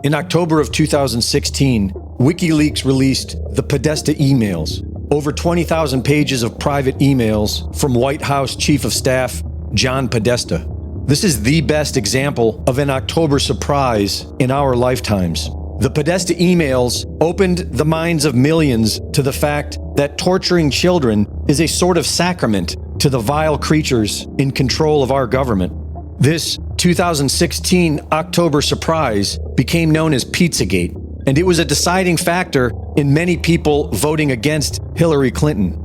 In October of 2016, WikiLeaks released the Podesta emails, over 20,000 pages of private emails from White House Chief of Staff John Podesta. This is the best example of an October surprise in our lifetimes. The Podesta emails opened the minds of millions to the fact that torturing children is a sort of sacrament to the vile creatures in control of our government. This 2016 October surprise became known as Pizzagate, and it was a deciding factor in many people voting against Hillary Clinton.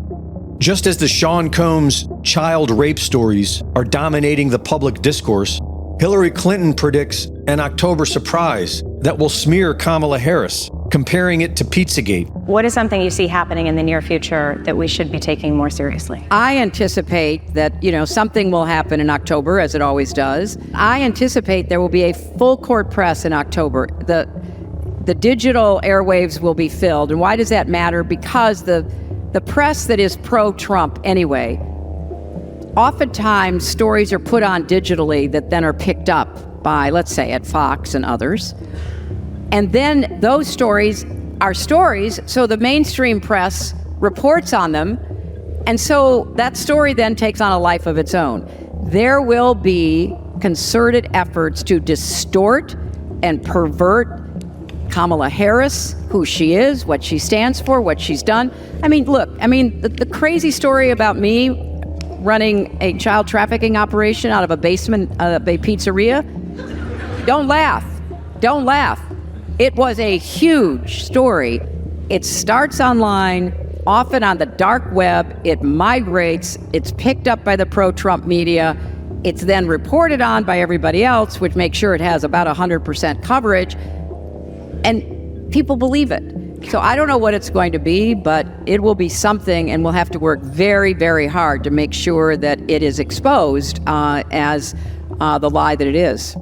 Just as the Sean Combs child rape stories are dominating the public discourse, Hillary Clinton predicts an October surprise that will smear Kamala Harris, comparing it to Pizzagate. What is something you see happening in the near future that we should be taking more seriously? I anticipate that, something will happen in October, as it always does. I anticipate there will be a full court press in October. The digital airwaves will be filled. And why does that matter? Because the press that is pro-Trump anyway, oftentimes stories are put on digitally that then are picked up by, let's say, at Fox and others. And then those stories are stories, so the mainstream press reports on them, and so that story then takes on a life of its own. There will be concerted efforts to distort and pervert Kamala Harris, who she is, what she stands for, what she's done. The crazy story about me running a child trafficking operation out of a basement of a pizzeria, don't laugh. It was a huge story. It starts online, often on the dark web. It migrates. It's picked up by the pro-Trump media. It's then reported on by everybody else, which makes sure it has about 100% coverage. And people believe it. So I don't know what it's going to be, but it will be something, and we'll have to work very, very hard to make sure that it is exposed as the lie that it is.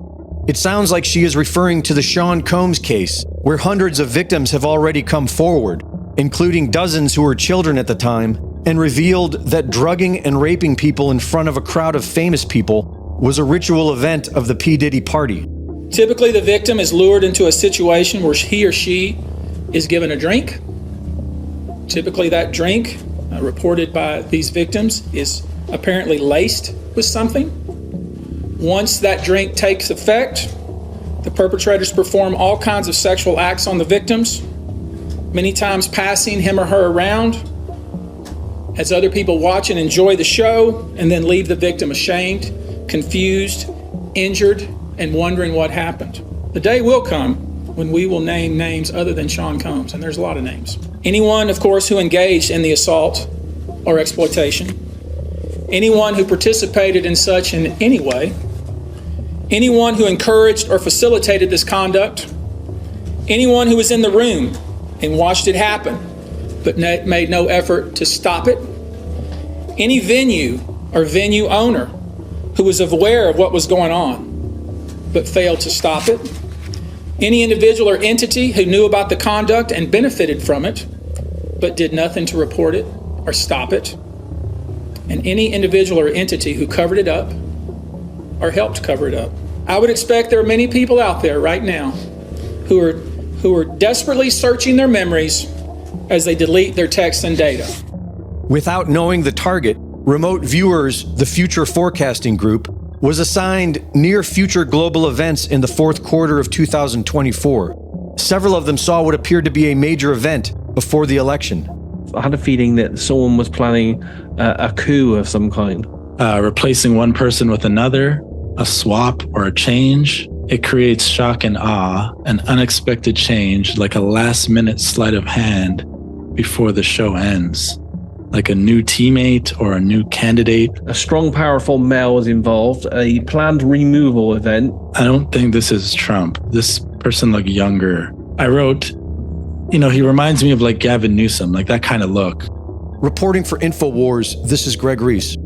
It sounds like she is referring to the Sean Combs case, where hundreds of victims have already come forward, including dozens who were children at the time, and revealed that drugging and raping people in front of a crowd of famous people was a ritual event of the P. Diddy party. Typically, the victim is lured into a situation where he or she is given a drink. Typically, that drink, reported by these victims, is apparently laced with something. Once that drink takes effect, the perpetrators perform all kinds of sexual acts on the victims, many times passing him or her around as other people watch and enjoy the show, and then leave the victim ashamed, confused, injured, and wondering what happened. The day will come when we will name names other than Sean Combs, and there's a lot of names. Anyone, of course, who engaged in the assault or exploitation, anyone who participated in such in any way, anyone who encouraged or facilitated this conduct, anyone who was in the room and watched it happen but made no effort to stop it, any venue or venue owner who was aware of what was going on but failed to stop it, any individual or entity who knew about the conduct and benefited from it but did nothing to report it or stop it, and any individual or entity who covered it up or helped cover it up. I would expect there are many people out there right now who are desperately searching their memories as they delete their texts and data. Without knowing the target, Remote Viewers, the Future Forecasting Group, was assigned near future global events in the fourth quarter of 2024. Several of them saw what appeared to be a major event before the election. I had a feeling that someone was planning a coup of some kind. Replacing one person with another, a swap or a change. It creates shock and awe, an unexpected change, like a last-minute sleight of hand before the show ends. Like a new teammate or a new candidate. A strong, powerful male was involved, a planned removal event. I don't think this is Trump. This person looked younger. I wrote, he reminds me of like Gavin Newsom, like that kind of look. Reporting for InfoWars, this is Greg Reese.